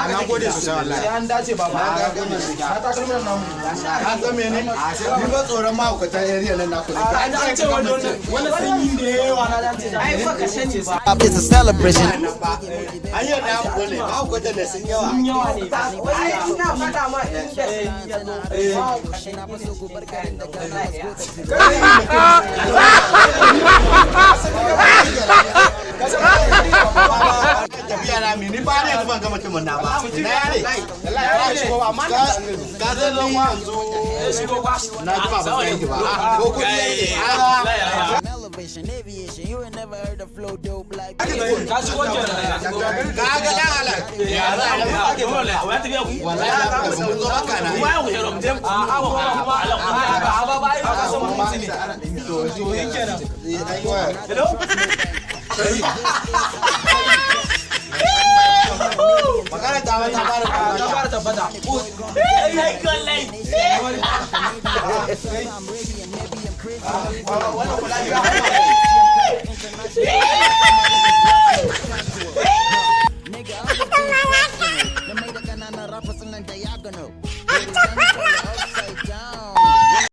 na gode sosai wallahi an dace baba na takalmin nan ka san mene ni ba tsoron mahaukata area nan na kula an ce wani sanyi da yawa na dan ce ai fa ka sani ba it's a celebration ayi da an gole mahaukata ne sun yawa ne ai ina fada ma inda tafiya na mini ba ne ban ga mutumin na ba na yare wallahi ya shigo ba amma ka san ni yanzu na ji ba ba ko kudi elevation aviation you ain't never heard of flow dope like ka shigo kenan ga dan halal ya za a ake mun la wai tafiya ku wallahi mun zo baka na wai ku hero mu ba ka san mun mutune to kenan hello magana ta fara tabbata ai kallai wannan kula